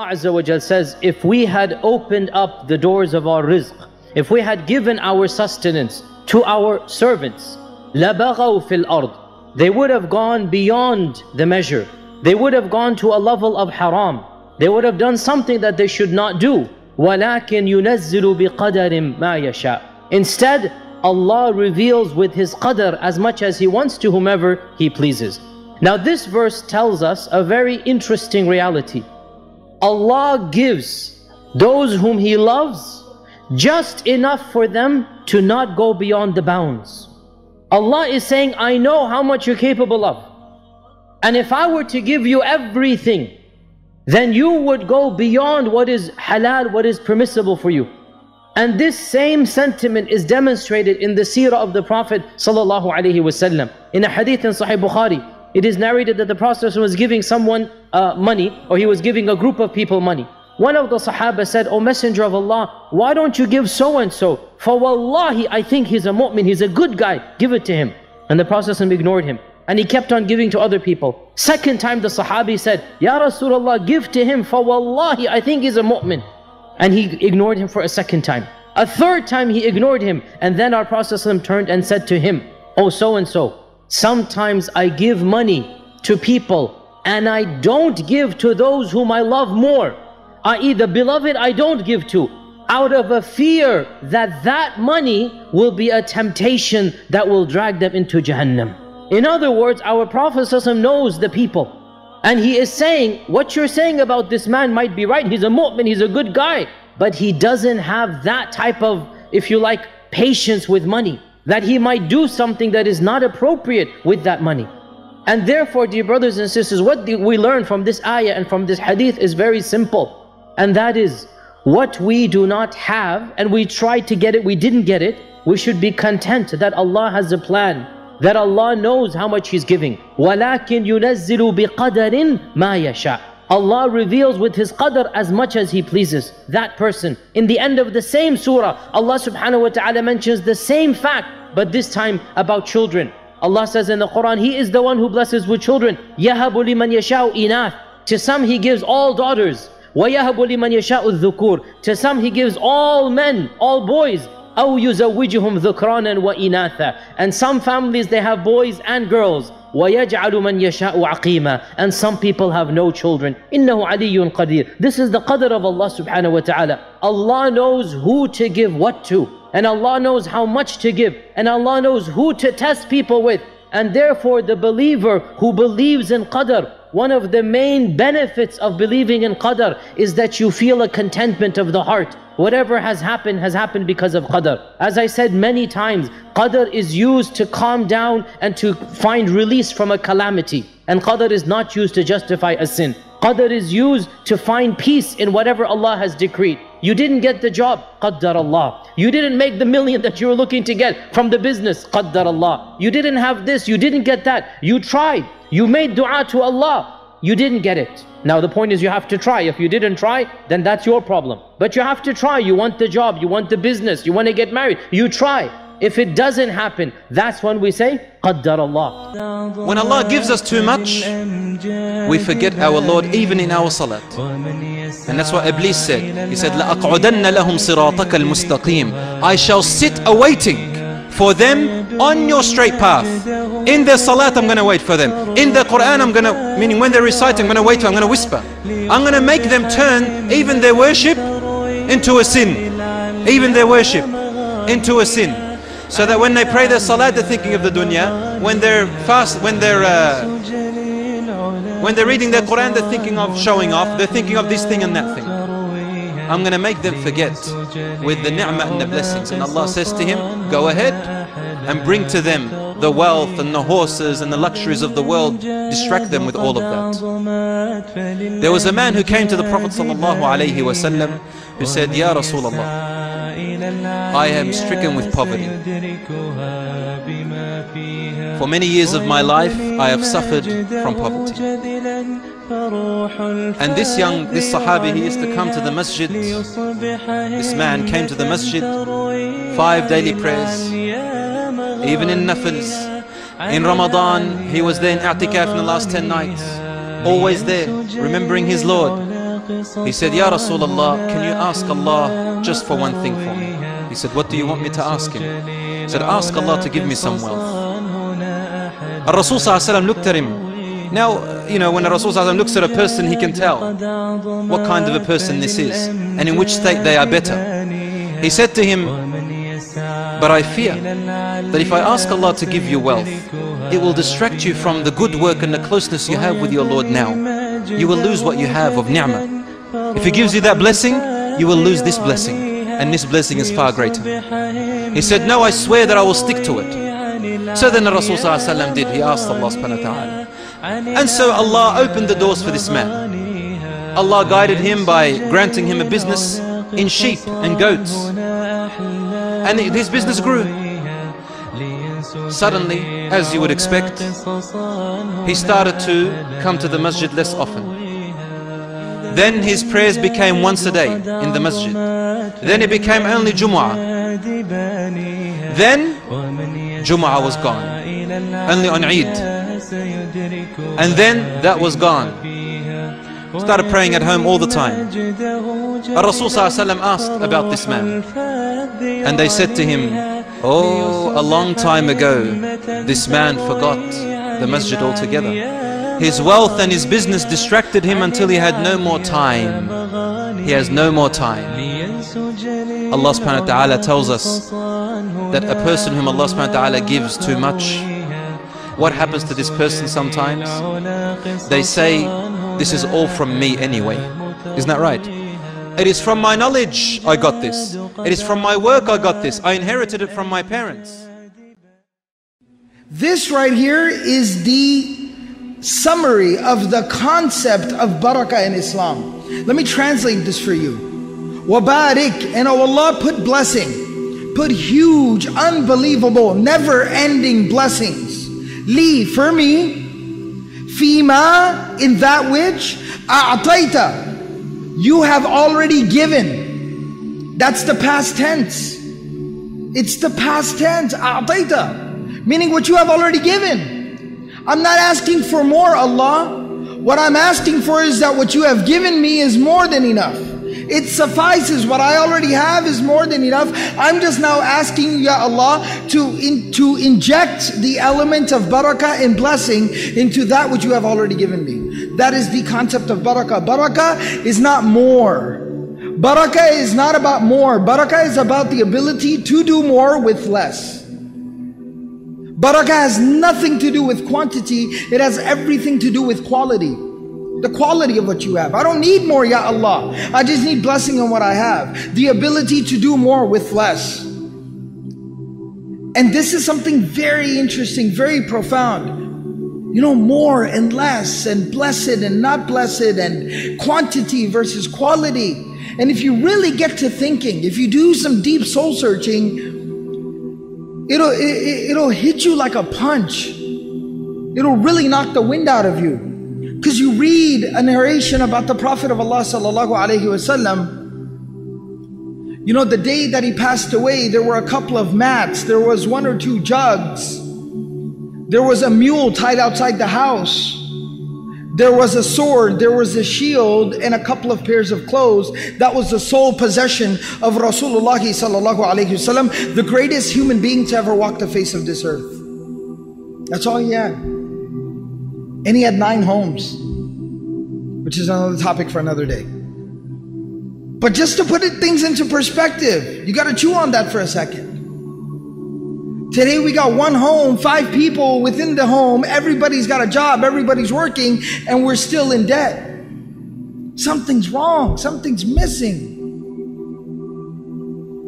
Azza wa Jal says, if we had opened up the doors of our rizq, if we had given our sustenance to our servants, لَبَغَوْا فِي الْأَرْضِ, they would have gone beyond the measure. They would have gone to a level of haram. They would have done something that they should not do. وَلَكِنْ يُنَزِّلُ بِقَدَرٍ مَا يَشَاءُ. Instead, Allah reveals with His qadr as much as He wants to whomever He pleases. Now this verse tells us a very interesting reality. Allah gives those whom He loves just enough for them to not go beyond the bounds. Allah is saying, I know how much you're capable of. And if I were to give you everything, then you would go beyond what is halal, what is permissible for you. And this same sentiment is demonstrated in the seerah of the Prophet ﷺ. In a hadith in Sahih Bukhari, it is narrated that the Prophet was giving someone money, or he was giving a group of people money. One of the Sahaba said, O Messenger of Allah, why don't you give so and so? For wallahi, I think he's a mu'min, he's a good guy, give it to him. And the Prophet ignored him. And he kept on giving to other people. Second time the Sahabi said, Ya Rasulullah, give to him, for wallahi, I think he's a mu'min. And he ignored him for a second time. A third time he ignored him. And then our Prophet turned and said to him, Oh so and so, sometimes I give money to people and I don't give to those whom I love more. I.e. the beloved I don't give to, out of a fear that that money will be a temptation that will drag them into Jahannam. In other words, our Prophet knows the people. And he is saying, what you're saying about this man might be right. He's a mu'min, he's a good guy. But he doesn't have that type of, if you like, patience with money. That he might do something that is not appropriate with that money. And therefore, dear brothers and sisters, what we learn from this ayah and from this hadith is very simple. And that is, what we do not have, and we tried to get it, we didn't get it, we should be content that Allah has a plan, that Allah knows how much He's giving. وَلَكِنْ يُنَزِّلُ بِقَدَرٍ مَا يَشَاءُ. Allah reveals with His qadr as much as He pleases that person. In the end of the same surah, Allah subhanahu wa ta'ala mentions the same fact, but this time about children. Allah says in the Quran, He is the one who blesses with children. يَهَبُ لِمَنْ يَشَاءُ إِنَاثٍ. To some He gives all daughters. وَيَهَبُ لِمَنْ يَشَاءُ الذُّكُورِ. To some He gives all men, all boys. أَوْ يُزَوِّجُهُمْ ذُكْرَانًا وَإِنَاثًا. And some families, they have boys and girls. وَيَجْعَلُ مَنْ يَشَاءُ عَقِيمًا. And some people have no children. إِنَّهُ عَلِيٌّ قَدِيرٌ. This is the qadr of Allah subhanahu wa ta'ala. Allah knows who to give what to. And Allah knows how much to give. And Allah knows who to test people with. And therefore the believer who believes in qadr, one of the main benefits of believing in qadr is that you feel a contentment of the heart. Whatever has happened because of qadr. As I said many times, qadr is used to calm down and to find release from a calamity. And qadr is not used to justify a sin. Qadr is used to find peace in whatever Allah has decreed. You didn't get the job, qaddar Allah. You didn't make the million that you were looking to get from the business, qaddar Allah. You didn't have this, you didn't get that. You tried, you made dua to Allah, you didn't get it. Now the point is you have to try. If you didn't try, then that's your problem. But you have to try. You want the job, you want the business, you want to get married, you try. If it doesn't happen, that's when we say, qaddar Allah. When Allah gives us too much, we forget our Lord even in our salat. And that's what Iblis said. He said, لَأَقْعُدَنَّ لَهُمْ صِرَاطَكَ الْمُسْتَقِيمِ. I shall sit awaiting for them on your straight path. In their salat, I'm going to wait for them. In the Quran, I'm going to, meaning when they're reciting, I'm going to wait for them, I'm going to whisper. I'm going to make them turn even their worship into a sin. Even their worship into a sin. So that when they pray their salat, they're thinking of the dunya. When they're fast, when they're reading their Quran, they're thinking of showing off. They're thinking of this thing and that thing. I'm going to make them forget with the ni'mah and the blessings. And Allah says to him, go ahead and bring to them the wealth and the horses and the luxuries of the world. Distract them with all of that. There was a man who came to the Prophet ﷺ who said, Ya Rasulullah, I am stricken with poverty. For many years of my life, I have suffered from poverty. And this Sahabi, he used to come to the masjid. This man came to the masjid, 5 daily prayers, even in nafils. In Ramadan, he was there in i'tikaf in the last 10 nights. Always there, remembering his Lord. He said, Ya Rasulullah, can you ask Allah just for one thing for me? He said, what do you want me to ask him? He said, ask Allah to give me some wealth. Rasul ﷺ looked at him. Now, you know, when the Rasul ﷺ looks at a person, he can tell what kind of a person this is and in which state they are better. He said to him, but I fear that if I ask Allah to give you wealth, it will distract you from the good work and the closeness you have with your Lord now. You will lose what you have of ni'mah. If He gives you that blessing, you will lose this blessing, and this blessing is far greater. He said, no, I swear that I will stick to it. So then the Rasul ﷺ did. He asked Allah subhanahu wa ta'ala. And so Allah opened the doors for this man. Allah guided him by granting him a business in sheep and goats. And his business grew. Suddenly, as you would expect, he started to come to the masjid less often. Then his prayers became once a day in the masjid. Then it became only Jumu'ah. Then Jumu'ah was gone, only on Eid. And then that was gone. Started praying at home all the time. Rasul ﷺ asked about this man, and they said to him, oh, a long time ago this man forgot the masjid altogether. His wealth and his business distracted him until he had no more time. He has no more time. Allah subhanahu wa ta'ala tells us that a person whom Allah subhanahu wa ta'ala gives too much, what happens to this person sometimes? They say, this is all from me anyway. Isn't that right? It is from my knowledge I got this. It is from my work I got this. I inherited it from my parents. This right here is the summary of the concept of barakah in Islam. Let me translate this for you. Wabarik, and oh Allah, put blessing. Put huge, unbelievable, never-ending blessings. Li, for me, fima, in that which a'ataita, you have already given. That's the past tense. It's the past tense, a'ataita, meaning what you have already given. I'm not asking for more, Allah. What I'm asking for is that what you have given me is more than enough. It suffices. What I already have is more than enough. I'm just now asking you, Ya Allah, to inject the element of barakah and blessing into that which you have already given me. That is the concept of barakah. Barakah is not more. Barakah is not about more. Barakah is about the ability to do more with less. Barakah has nothing to do with quantity. It has everything to do with quality. The quality of what you have. I don't need more, Ya Allah. I just need blessing on what I have. The ability to do more with less. And this is something very interesting, very profound. You know, more and less, and blessed and not blessed, and quantity versus quality. And if you really get to thinking, if you do some deep soul searching, it'll hit you like a punch. It'll really knock the wind out of you. Because you read a narration about the Prophet of Allah sallallahu alaihi wasallam. You know, the day that he passed away, there were a couple of mats. There was 1 or 2 jugs. There was a mule tied outside the house. There was a sword, there was a shield, and a couple of pairs of clothes. That was the sole possession of Rasulullah sallallahu alaihi wasallam, the greatest human being to ever walk the face of this earth. That's all he had. And he had 9 homes, which is another topic for another day. But just to put things into perspective, you got to chew on that for a second. Today we got 1 home, 5 people within the home, everybody's got a job, everybody's working, and we're still in debt. Something's wrong, something's missing.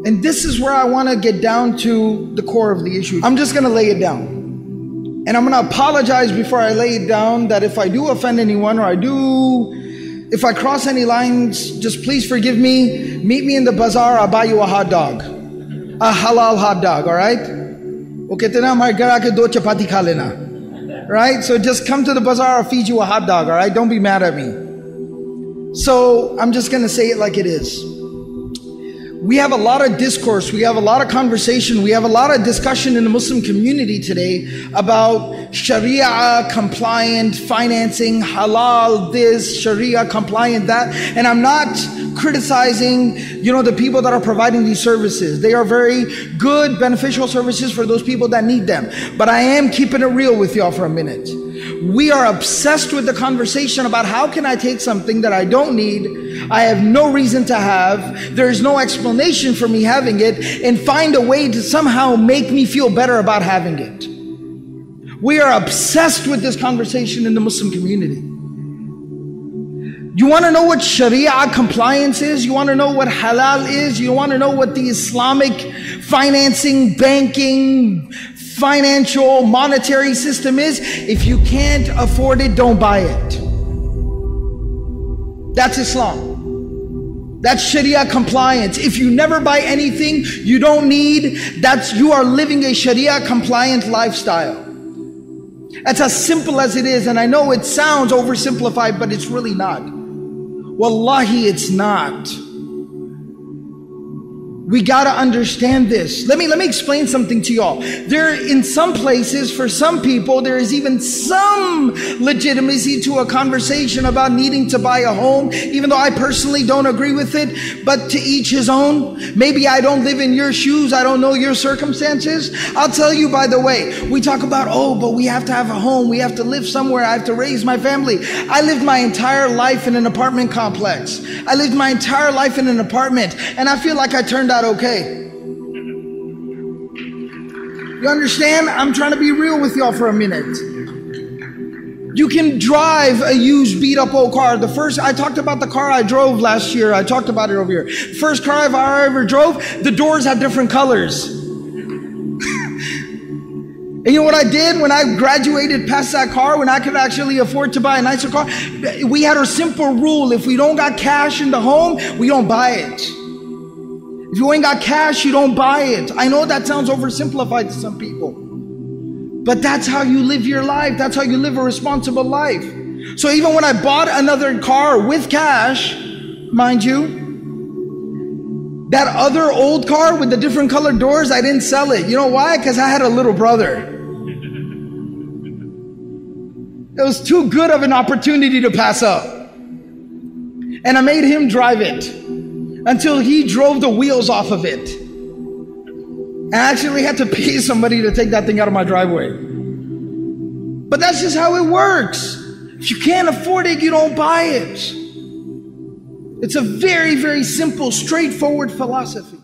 And this is where I want to get down to the core of the issue. I'm just going to lay it down. And I'm going to apologize before I lay it down that if I do offend anyone, or if I cross any lines, just please forgive me. Meet me in the bazaar, I'll buy you a hot dog. A halal hot dog, alright? Right? So just come to the bazaar, I'll feed you a hot dog, alright? Don't be mad at me. So I'm just going to say it like it is. We have a lot of discourse, we have a lot of conversation, we have a lot of discussion in the Muslim community today about Sharia compliant financing, halal this, Sharia compliant that. And I'm not criticizing, the people that are providing these services. They are very good, beneficial services for those people that need them. But I am keeping it real with y'all for a minute. We are obsessed with the conversation about how can I take something that I don't need, I have no reason to have, there is no explanation for me having it, and find a way to somehow make me feel better about having it. We are obsessed with this conversation in the Muslim community. You want to know what Sharia compliance is? You want to know what halal is? You want to know what the Islamic financing, banking, financial, monetary system is? If you can't afford it, don't buy it. That's Islam. That's Sharia compliance. If you never buy anything you don't need, you are living a Sharia compliant lifestyle. That's as simple as it is. And I know it sounds oversimplified, but it's really not. Wallahi, it's not. We gotta understand this. Let me explain something to y'all. In some places, for some people, there is even some legitimacy to a conversation about needing to buy a home, even though I personally don't agree with it, but to each his own. Maybe I don't live in your shoes, I don't know your circumstances. I'll tell you, by the way, we talk about, but we have to have a home, we have to live somewhere, I have to raise my family. I lived my entire life in an apartment complex. I lived my entire life in an apartment, and I feel like I turned out okay. You understand? I'm trying to be real with y'all for a minute. You can drive a used beat up old car. I talked about the car I drove last year. I talked about it over here. First car I ever drove, the doors had different colors. And you know what I did when I graduated past that car, when I could actually afford to buy a nicer car? We had a simple rule. If we don't got cash in the home, we don't buy it. If you ain't got cash, you don't buy it. I know that sounds oversimplified to some people, but that's how you live your life. That's how you live a responsible life. So even when I bought another car with cash, mind you, that other old car with the different colored doors, I didn't sell it. You know why? Because I had a little brother. It was too good of an opportunity to pass up. And I made him drive it until he drove the wheels off of it. I actually had to pay somebody to take that thing out of my driveway. But that's just how it works. If you can't afford it, you don't buy it. It's a very, very simple, straightforward philosophy.